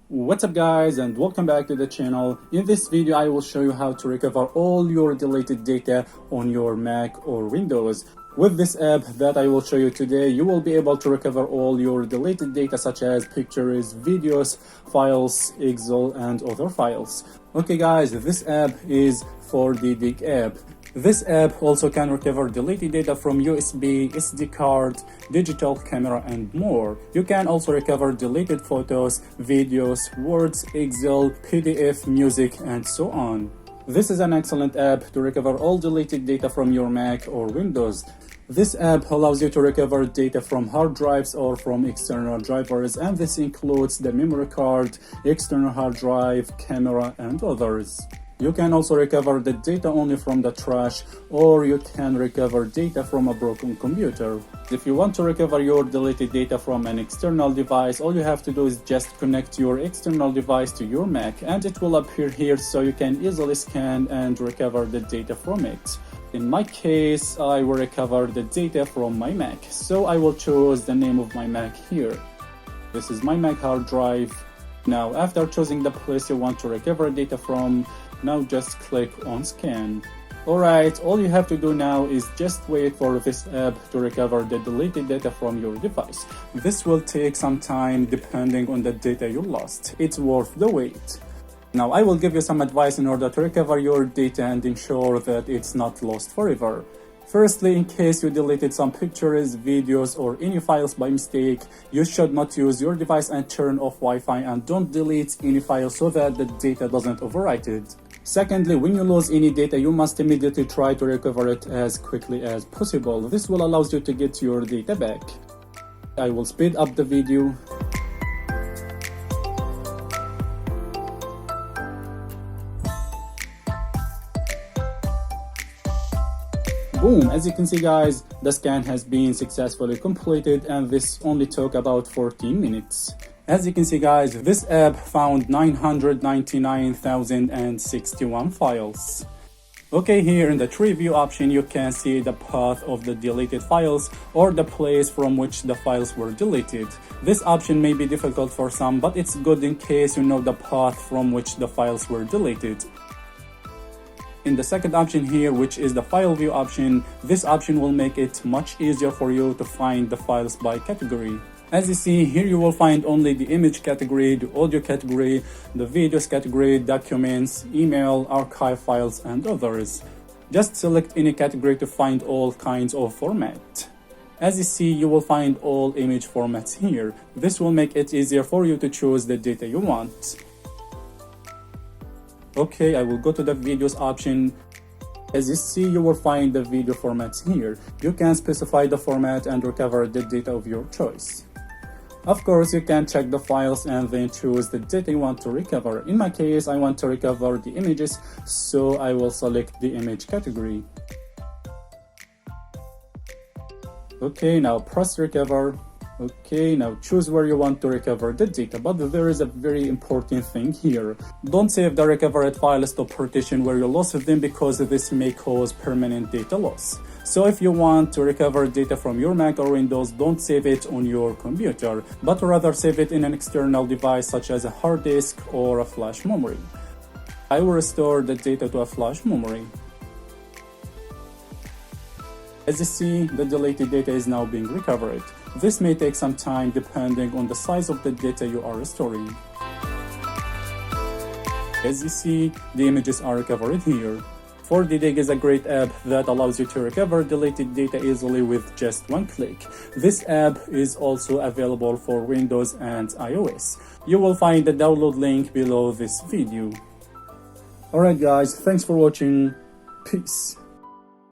What's up guys, and welcome back to the channel. In this video I will show you how to recover all your deleted data on your Mac or Windows. With this app that I will show you today, you will be able to recover all your deleted data such as pictures, videos, files, Excel and other files. Okay guys, this app is 4DDig app. This app also can recover deleted data from USB, SD card, digital camera and more. You can also recover deleted photos, videos, words, Excel, PDF, music and so on. This is an excellent app to recover all deleted data from your Mac or Windows. This app allows you to recover data from hard drives or from external drivers, and this includes the memory card, external hard drive, camera and others. You can also recover the data only from the trash, or you can recover data from a broken computer. If you want to recover your deleted data from an external device, all you have to do is just connect your external device to your Mac and it will appear here so you can easily scan and recover the data from it. In my case, I will recover the data from my Mac, so I will choose the name of my Mac here. This is my Mac hard drive. Now, after choosing the place you want to recover data from, now just click on scan. Alright, all you have to do now is just wait for this app to recover the deleted data from your device. This will take some time depending on the data you lost. It's worth the wait. Now I will give you some advice in order to recover your data and ensure that it's not lost forever. Firstly, in case you deleted some pictures, videos or any files by mistake, you should not use your device and turn off Wi-Fi, and don't delete any file so that the data doesn't overwrite it. Secondly, when you lose any data, you must immediately try to recover it as quickly as possible. This will allow you to get your data back. I will speed up the video. Boom! As you can see guys, the scan has been successfully completed and this only took about 14 minutes. As you can see guys, this app found 999,061 files. Okay, here in the tree view option you can see the path of the deleted files or the place from which the files were deleted. This option may be difficult for some, but it's good in case you know the path from which the files were deleted. In the second option here, which is the file view option, this option will make it much easier for you to find the files by category. As you see, here you will find only the image category, the audio category, the videos category, documents, email, archive files and others. Just select any category to find all kinds of format. As you see, you will find all image formats here. This will make it easier for you to choose the data you want. Okay, I will go to the videos option. As you see, you will find the video formats here. You can specify the format and recover the data of your choice. Of course, you can check the files and then choose the data you want to recover. In my case, I want to recover the images, so I will select the image category. Okay, now press recover. Okay, now choose where you want to recover the data, but there is a very important thing here. Don't save the recovered files to partition where you lost them, because this may cause permanent data loss. So if you want to recover data from your Mac or Windows, don't save it on your computer, but rather save it in an external device such as a hard disk or a flash memory. I will restore the data to a flash memory. As you see, the deleted data is now being recovered. This may take some time depending on the size of the data you are restoring. As you see, the images are recovered here. 4DDig is a great app that allows you to recover deleted data easily with just one click. This app is also available for Windows and iOS. You will find the download link below this video. Alright guys, thanks for watching. Peace.